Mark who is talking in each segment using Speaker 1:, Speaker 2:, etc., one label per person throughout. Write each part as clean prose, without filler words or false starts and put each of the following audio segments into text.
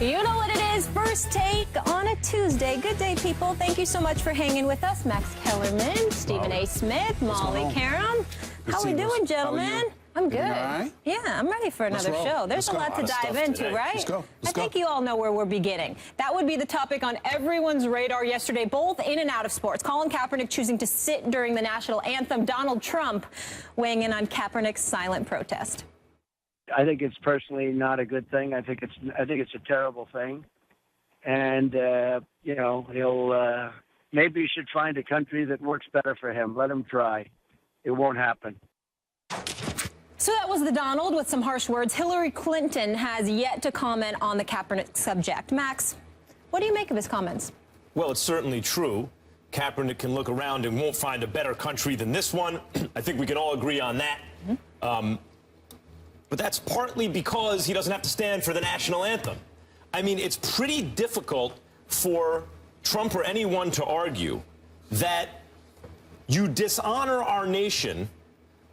Speaker 1: You know what it is, First Take on a Tuesday. Good day, people. Thank you so much for hanging with us. Max Kellerman, Stephen A. Smith, Molly Karam. How we doing, gentlemen? I'm good.
Speaker 2: Right?
Speaker 1: Yeah, I'm ready for another show. There's a lot to dive into, right?
Speaker 2: Let's go.
Speaker 1: I think you all know where we're beginning. That would be the topic on everyone's radar yesterday, both in and out of sports. Colin Kaepernick choosing to sit during the national anthem. Donald Trump weighing in on Kaepernick's silent protest.
Speaker 3: I think it's personally not a good thing. I think it's a terrible thing, and you know, he'll maybe he should find a country that works better for him. Let him try. It won't happen.
Speaker 1: So that was the Donald with some harsh words. Hillary Clinton has yet to comment on the Kaepernick subject. Max, what do you make of his comments?
Speaker 4: Well, it's certainly true. Kaepernick can look around and won't find a better country than this one. I think we can all agree on that. But that's partly because he doesn't have to stand for the national anthem. I mean, it's pretty difficult for Trump or anyone to argue that you dishonor our nation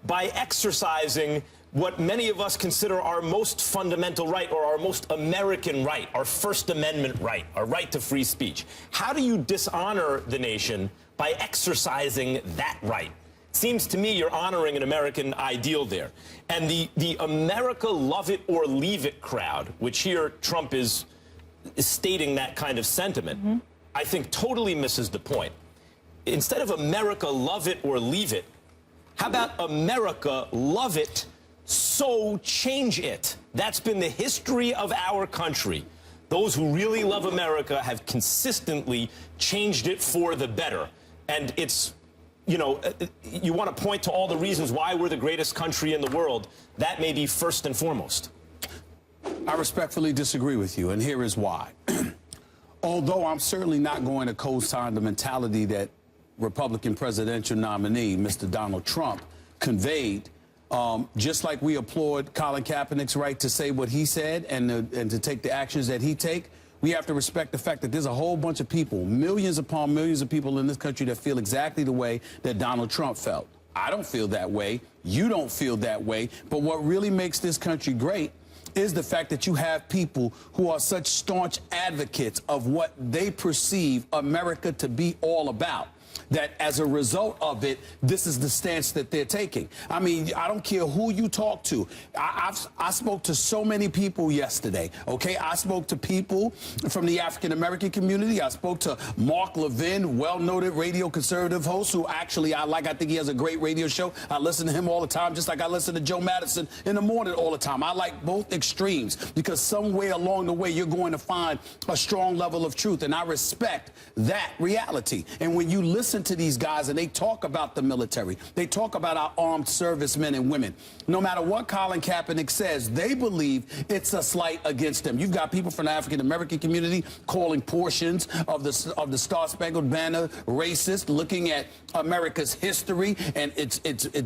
Speaker 4: by exercising what many of us consider our most fundamental right, or our most American right, our First Amendment right, our right to free speech. How do you dishonor the nation by exercising that right? Seems to me you're honoring an American ideal there. And the America love it or leave it crowd, which here Trump is stating that kind of sentiment, I think totally misses the point. Instead of America love it or leave it, how about America love it, so change it? That's been the history of our country. Those who really love America have consistently changed it for the better. And it's, you know, you want to point to all the reasons why we're the greatest country in the world. That may be first and foremost.
Speaker 2: I respectfully disagree with you, and here is why. Although I'm certainly not going to co-sign the mentality that Republican presidential nominee, Mr. Donald Trump, conveyed, just like we applaud Colin Kaepernick's right to say what he said and to take the actions that he take, we have to respect the fact that there's a whole bunch of people, millions upon millions of people in this country that feel exactly the way that Donald Trump felt. I don't feel that way. You don't feel that way. But what really makes this country great is the fact that you have people who are such staunch advocates of what they perceive America to be all about, that as a result of it, this is the stance that they're taking. I mean, I don't care who you talk to. I spoke to so many people yesterday, okay? I spoke to people from the African-American community. I spoke to Mark Levin, well-noted radio conservative host, who actually I like. I think he has a great radio show. I listen to him all the time, just like I listen to Joe Madison in the morning all the time. I like both extremes because somewhere along the way, you're going to find a strong level of truth, and I respect that reality. And when you listen to these guys and they talk about the military, they talk about our armed servicemen and women, no matter what Colin Kaepernick says, they believe it's a slight against them. You've got people from the African-American community calling portions of the Star-Spangled Banner racist, looking at America's history and its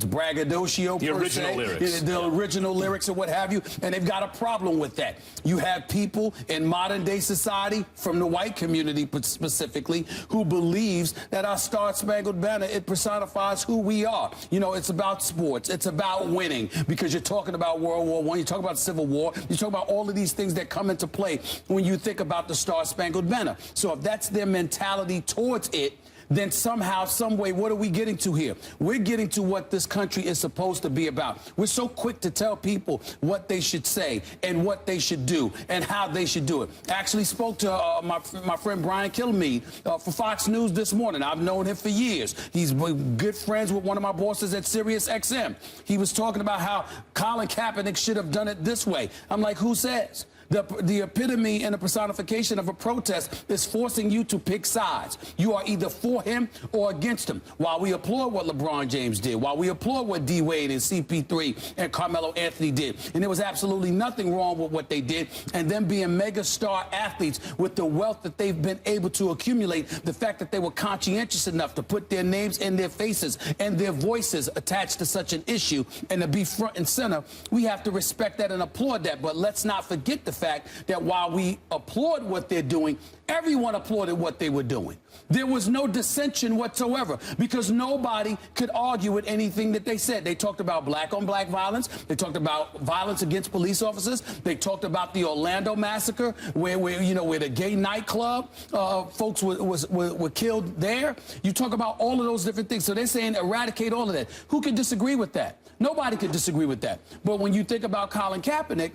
Speaker 2: braggadocio,
Speaker 4: the original lyrics.
Speaker 2: The original lyrics or what have you, and they've got a problem with that. You have people in modern-day society, from the white community specifically, who believes that our Star-Spangled Banner, it personifies who we are. You know, it's about sports. It's about winning, because you're talking about World War I, you talk about Civil War, you talk about all of these things that come into play when you think about the Star-Spangled Banner. So if that's their mentality towards it, then somehow, some way, what are we getting to here? We're getting to what this country is supposed to be about. We're so quick to tell people what they should say and what they should do and how they should do it. I actually spoke to my friend Brian Kilmeade for Fox News this morning. I've known him for years. He's good friends with one of my bosses at Sirius XM. He was talking about how Colin Kaepernick should have done it this way. I'm like, who says? The epitome and the personification of a protest is forcing you to pick sides. You are either for him or against him. While we applaud what LeBron James did, while we applaud what D. Wade and CP3 and Carmelo Anthony did, and there was absolutely nothing wrong with what they did, and them being mega star athletes with the wealth that they've been able to accumulate, the fact that they were conscientious enough to put their names and their faces and their voices attached to such an issue and to be front and center, we have to respect that and applaud that. But let's not forget the fact that while we applaud what they're doing, everyone applauded what they were doing. There was no dissension whatsoever because nobody could argue with anything that they said. They talked about black-on-black violence. They talked about violence against police officers. They talked about the Orlando massacre where the gay nightclub folks were killed there. You talk about all of those different things. So they're saying eradicate all of that. Who could disagree with that? Nobody could disagree with that. But when you think about Colin Kaepernick,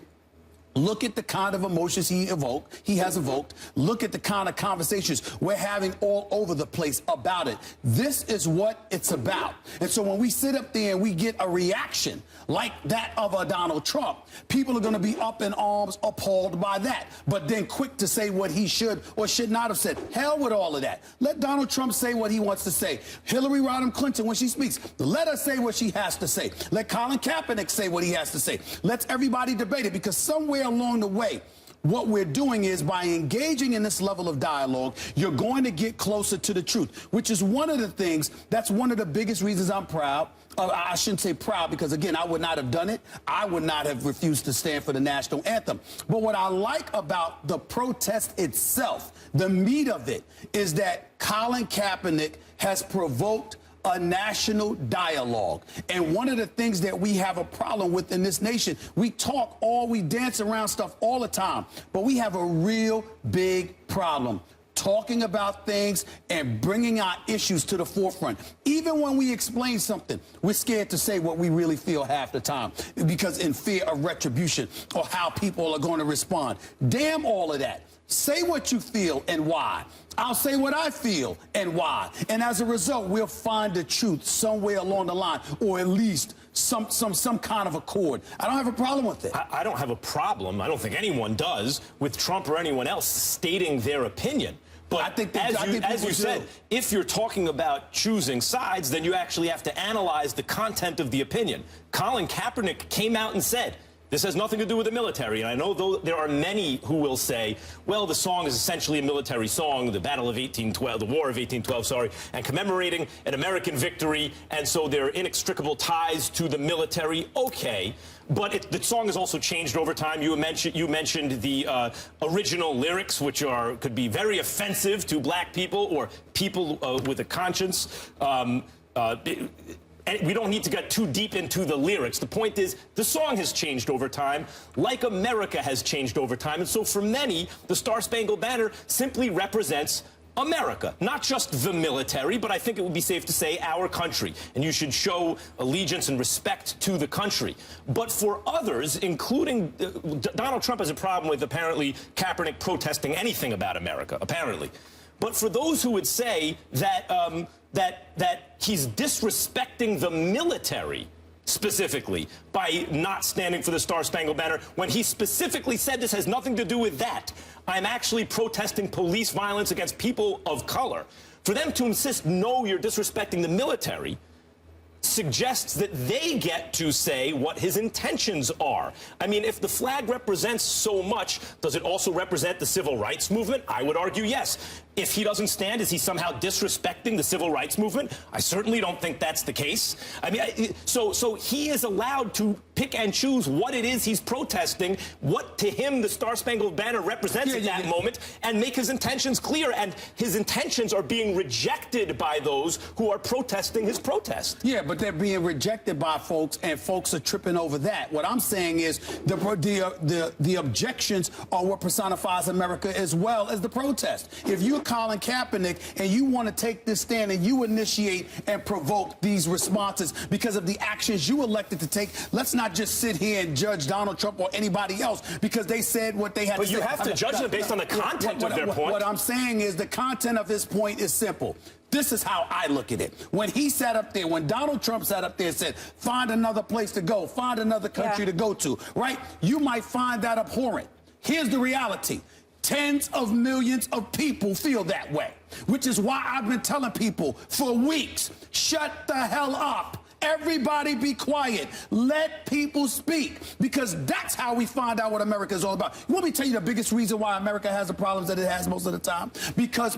Speaker 2: look at the kind of emotions he has evoked. Look at the kind of conversations we're having all over the place about it. This is what it's about. And so when we sit up there and we get a reaction like that of a Donald Trump, people are going to be up in arms, appalled by that, but then quick to say what he should or should not have said. Hell with all of that. Let Donald Trump say what he wants to say. Hillary Rodham Clinton, when she speaks, let her say what she has to say. Let Colin Kaepernick say what he has to say. Let everybody debate it, because somewhere along the way, what we're doing is by engaging in this level of dialogue, you're going to get closer to the truth, which is one of the things, that's one of the biggest reasons I'm proud. I shouldn't say proud because, again, I would not have done it. I would not have refused to stand for the national anthem. But what I like about the protest itself, the meat of it, is that Colin Kaepernick has provoked a national dialogue. And one of the things that we have a problem with in this nation, we dance around stuff all the time, but we have a real big problem talking about things and bringing our issues to the forefront. Even when we explain something, we're scared to say what we really feel half the time because in fear of retribution or how people are going to respond. Damn all of that. Say what you feel and why. I'll say what I feel and why. And as a result, we'll find the truth somewhere along the line, or at least some kind of accord. I don't have a problem with it.
Speaker 4: I don't have a problem. I don't think anyone does with Trump or anyone else stating their opinion. But
Speaker 2: I think
Speaker 4: as you said, if you're talking about choosing sides, then you actually have to analyze the content of the opinion. Colin Kaepernick came out and said, this has nothing to do with the military. And I know there are many who will say, well, the song is essentially a military song, the Battle of 1812, the War of 1812, sorry, and commemorating an American victory. And so there are inextricable ties to the military. Okay. But the song has also changed over time. You mentioned the original lyrics, which could be very offensive to black people or people with a conscience. We don't need to get too deep into the lyrics. The point is, the song has changed over time, like America has changed over time. And so for many, the Star-Spangled Banner simply represents America, not just the military, but I think it would be safe to say our country. And you should show allegiance and respect to the country. But for others, including Donald Trump, has a problem with apparently Kaepernick protesting anything about America, apparently. But for those who would say that that he's disrespecting the military specifically by not standing for the Star-Spangled Banner, when he specifically said this has nothing to do with that, I'm actually protesting police violence against people of color. For them to insist, no, you're disrespecting the military, suggests that they get to say what his intentions are. I mean, if the flag represents so much, does it also represent the civil rights movement? I would argue yes. If he doesn't stand, is he somehow disrespecting the civil rights movement? I certainly don't think that's the case. I mean, so he is allowed to pick and choose what it is he's protesting, what to him the Star-Spangled Banner represents at that moment, and make his intentions clear. And his intentions are being rejected by those who are protesting his protest.
Speaker 2: Yeah, but they're being rejected by folks, and folks are tripping over that. What I'm saying is the objections are what personifies America as well as the protest. If you're Colin Kaepernick and you want to take this stand and you initiate and provoke these responses because of the actions you elected to take, let's not just sit here and judge Donald Trump or anybody else because they said what they had to say.
Speaker 4: But you have to judge them based on the content of their point.
Speaker 2: What I'm saying is the content of his point is simple. This is how I look at it. When he sat up there, when Donald Trump sat up there and said, find another place to go, find another country to go to, right? You might find that abhorrent. Here's the reality. Tens of millions of people feel that way, which is why I've been telling people for weeks, shut the hell up. Everybody be quiet. Let people speak, because that's how we find out what America is all about. You want me to tell you the biggest reason why America has the problems that it has most of the time? Because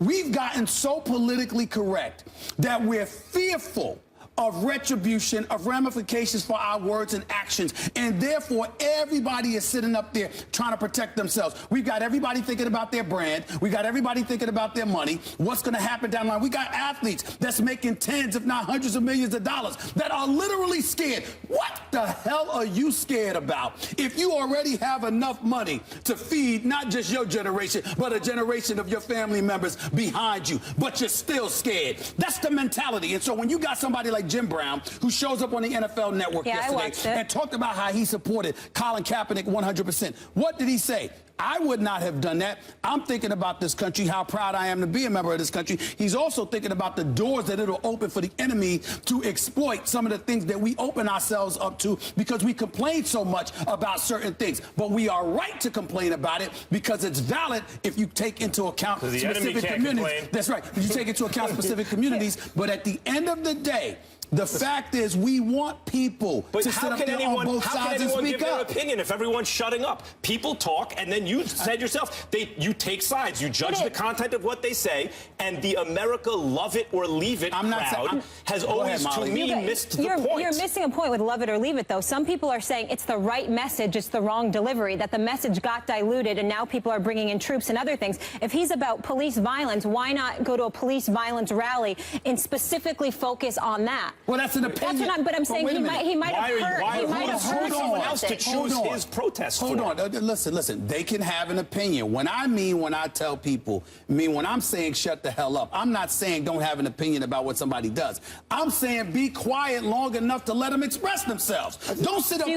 Speaker 2: we've gotten so politically correct that we're fearful of retribution, of ramifications for our words and actions. And therefore, everybody is sitting up there trying to protect themselves. We've got everybody thinking about their brand. We got everybody thinking about their money. What's going to happen down the line? We got athletes that's making tens, if not hundreds of millions of dollars that are literally scared. What the hell are you scared about? If you already have enough money to feed not just your generation, but a generation of your family members behind you, but you're still scared. That's the mentality. And so when you got somebody like Jim Brown, who shows up on the NFL Network yesterday and talked about how he supported Colin Kaepernick 100%, what did he say? I would not have done that. I'm thinking about this country, how proud I am to be a member of this country. He's also thinking about the doors that it'll open for the enemy to exploit some of the things that we open ourselves up to because we complain so much about certain things. But we are right to complain about it because it's valid if you take into account specific communities. That's right. If you take into account specific communities. But at the end of the day, the fact is, we want people to sit up there on both sides and speak up. How can anyone give their opinion
Speaker 4: if everyone's shutting up? People talk, and then you said yourself, you take sides. You judge the content of what they say, and the America love it or leave it crowd has always, to me, missed the point.
Speaker 1: You're missing a point with love it or leave it, though. Some people are saying it's the right message, it's the wrong delivery, that the message got diluted, and now people are bringing in troops and other things. If he's about police violence, why not go to a police violence rally and specifically focus on that?
Speaker 2: Well, that's an opinion.
Speaker 1: But I'm saying he might have hurt
Speaker 4: someone else to choose his protest.
Speaker 2: Hold on. Listen. They can have an opinion. When I tell people, when I'm saying shut the hell up, I'm not saying don't have an opinion about what somebody does. I'm saying be quiet long enough to let them express themselves. Don't sit up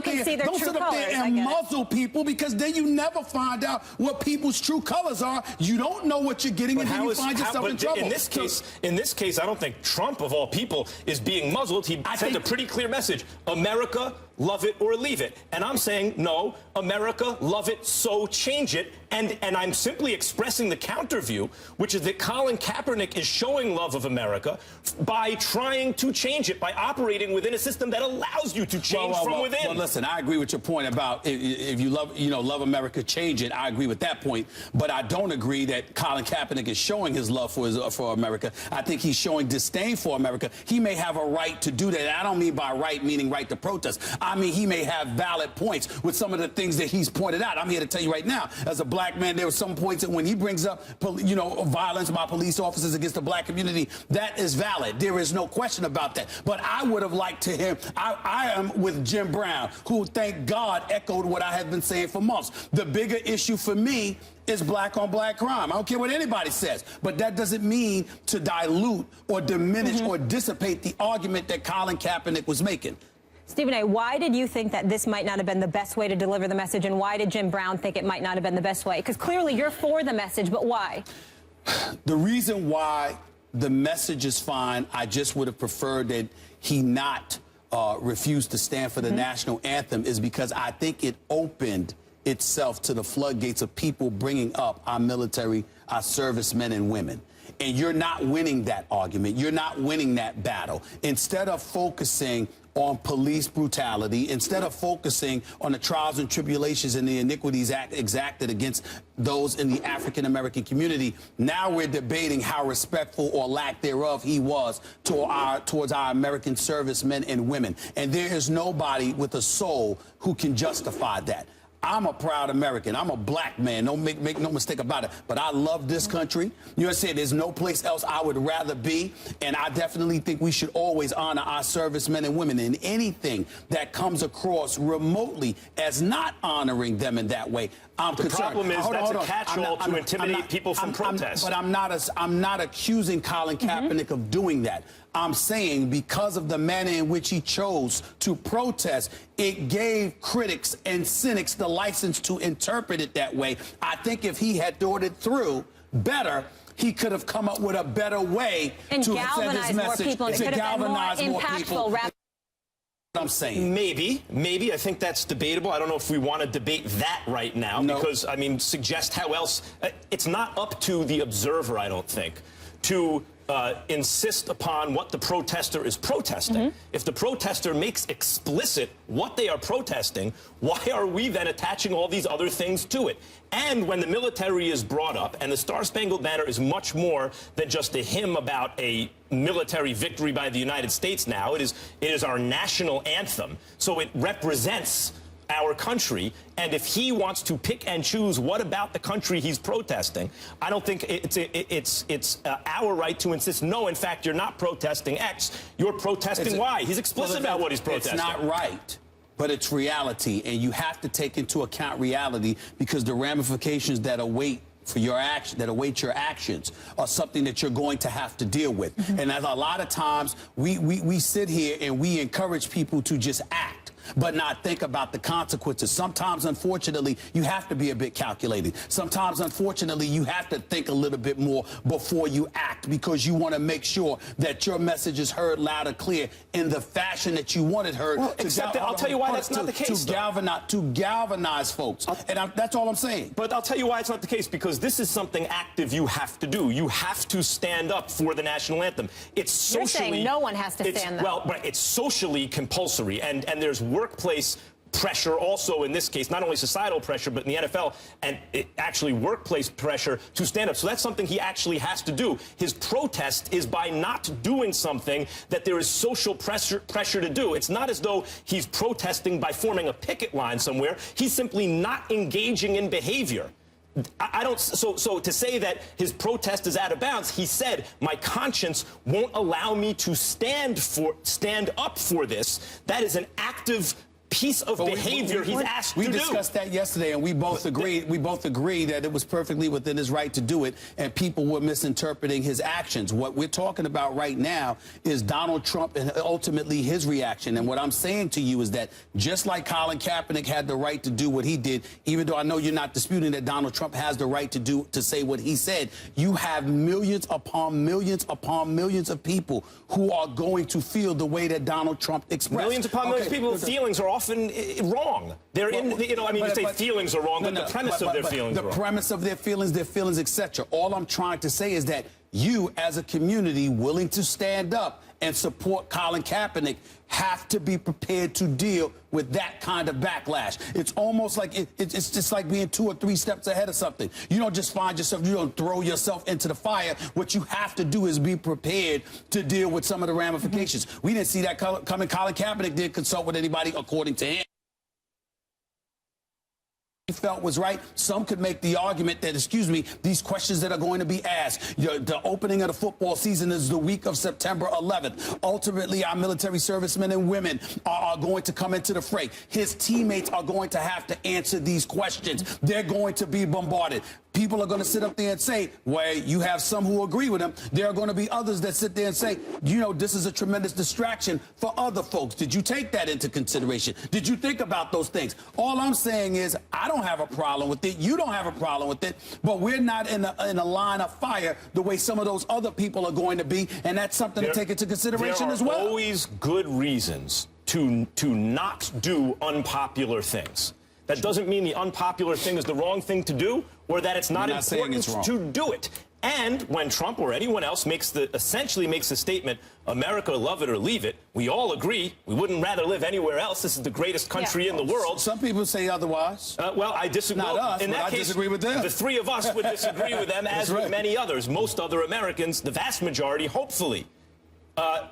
Speaker 2: there and muzzle people, because then you never find out what people's true colors are. You don't know what you're getting, and then you find yourself in trouble.
Speaker 4: In this case, I don't think Trump, of all people, is being muzzled. He sent a pretty clear message. America, love it or leave it. And I'm saying, no, America, love it, so change it. And I'm simply expressing the counter view, which is that Colin Kaepernick is showing love of America by trying to change it, by operating within a system that allows you to change from within.
Speaker 2: Well, listen, I agree with your point about if you love America, change it. I agree with that point. But I don't agree that Colin Kaepernick is showing his love for America. I think he's showing disdain for America. He may have a right to do that. I don't mean by right meaning right to protest. I mean, he may have valid points with some of the things that he's pointed out. I'm here to tell you right now, as a black man, there were some points that when he brings up, violence by police officers against the black community, that is valid. There is no question about that. But I would have liked to him. I am with Jim Brown, who, thank God, echoed what I have been saying for months. The bigger issue for me is black on black crime. I don't care what anybody says, but that doesn't mean to dilute or diminish or dissipate the argument that Colin Kaepernick was making.
Speaker 1: Stephen A., why did you think that this might not have been the best way to deliver the message, and why did Jim Brown think it might not have been the best way? Because clearly you're for the message, but why?
Speaker 2: The reason why the message is fine, I just would have preferred that he not refuse to stand for the national anthem, is because I think it opened itself to the floodgates of people bringing up our military, our servicemen and women. And you're not winning that argument. You're not winning that battle. Instead of focusing on police brutality, instead of focusing on the trials and tribulations and the iniquities exacted against those in the African-American community, now we're debating how respectful or lack thereof he was towards our American servicemen and women. And there is nobody with a soul who can justify that. I'm a proud American. I'm a black man. Don't make no mistake about it. But I love this country. You know what I'm saying? There's no place else I would rather be. And I definitely think we should always honor our servicemen and women. And anything that comes across remotely as not honoring them in that way, I'm concerned.
Speaker 4: The problem is that's a catch-all to intimidate people from protests.
Speaker 2: But I'm not accusing Colin Kaepernick of doing that. I'm saying because of the manner in which he chose to protest, it gave critics and cynics the license to interpret it that way. I think if he had thought it through better, he could have come up with a better way to send his message, to galvanize more people. I'm saying.
Speaker 4: Maybe. I think that's debatable. I don't know if we want to debate that right now, because, I mean, suggest how else. It's not up to the observer, I don't think, to insist upon what the protester is protesting. If the protester makes explicit what they are protesting, why are we then attaching all these other things to it? And when the military is brought up, and the Star-Spangled Banner is much more than just a hymn about a military victory by the United States now, it is our national anthem, so it represents our country, and if he wants to pick and choose what about the country he's protesting, I don't think it's our right to insist, no, in fact, you're not protesting X, you're protesting Y. He's explicit about what he's protesting.
Speaker 2: It's not right, but it's reality, and you have to take into account reality because the ramifications that await for your action, that await your actions, are something that you're going to have to deal with. And as a lot of times, we sit here and we encourage people to just act, but not think about the consequences. Sometimes, unfortunately, you have to be a bit calculated. Sometimes, unfortunately, you have to think a little bit more before you act because you want to make sure that your message is heard loud and clear in the fashion that you want it heard.
Speaker 4: Well, except that I'll tell you why that's not the case.
Speaker 2: To galvanize folks. That's all I'm saying.
Speaker 4: But I'll tell you why it's not the case, because this is something active you have to do. You have to stand up for the national anthem. It's socially...
Speaker 1: You're saying no one has to stand up.
Speaker 4: Well, right, it's socially compulsory, and there's workplace pressure also in this case, not only societal pressure, but in the NFL, and actually workplace pressure to stand up. So that's something he actually has to do. His protest is by not doing something that there is social pressure to do. It's not as though he's protesting by forming a picket line somewhere. He's simply not engaging in behavior. I don't, so to say that his protest is out of bounds, he said, my conscience won't allow me to stand up for this. That is an active piece of behavior he's asked to do.
Speaker 2: We discussed that yesterday, and we both agreed. We both agreed that it was perfectly within his right to do it, and people were misinterpreting his actions. What we're talking about right now is Donald Trump and ultimately his reaction. And what I'm saying to you is that just like Colin Kaepernick had the right to do what he did, even though I know you're not disputing that Donald Trump has the right to say what he said, you have millions upon millions upon millions of people who are going to feel the way that Donald Trump expressed.
Speaker 4: Millions upon millions of people's feelings are often wrong. They're you say feelings are wrong, but the premise of their feelings are wrong.
Speaker 2: The premise of their feelings, etc. All I'm trying to say is that you, as a community willing to stand up and support Colin Kaepernick, have to be prepared to deal with that kind of backlash. It's almost like it's just like being 2 or 3 steps ahead of something. You don't just find yourself, you don't throw yourself into the fire. What you have to do is be prepared to deal with some of the ramifications. We didn't see that coming. Colin Kaepernick didn't consult with anybody, according to him. He felt was right. Some could make the argument that, these questions that are going to be asked. The opening of the football season is the week of September 11th. Ultimately, our military servicemen and women are going to come into the fray. His teammates are going to have to answer these questions. They're going to be bombarded. People are going to sit up there and say, well, you have some who agree with him. There are going to be others that sit there and say, this is a tremendous distraction for other folks. Did you take that into consideration? Did you think about those things? All I'm saying is I don't have a problem with it. You don't have a problem with it. But we're not in a line of fire the way some of those other people are going to be. And that's something to take into consideration as well.
Speaker 4: There are always good reasons to not do unpopular things. That doesn't mean the unpopular thing is the wrong thing to do, or that it's not important to do it. And when Trump or anyone else essentially makes the statement, America, love it or leave it, we all agree we wouldn't rather live anywhere else. This is the greatest country in the world.
Speaker 2: Some people say otherwise.
Speaker 4: Well, I disagree.
Speaker 2: Not us,
Speaker 4: in that
Speaker 2: I
Speaker 4: case,
Speaker 2: disagree with them.
Speaker 4: The 3 of us would disagree with them, as with many others. Most other Americans, the vast majority, hopefully.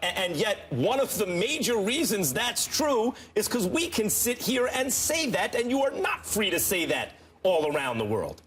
Speaker 4: And yet, one of the major reasons that's true is because we can sit here and say that, and you are not free to say that all around the world.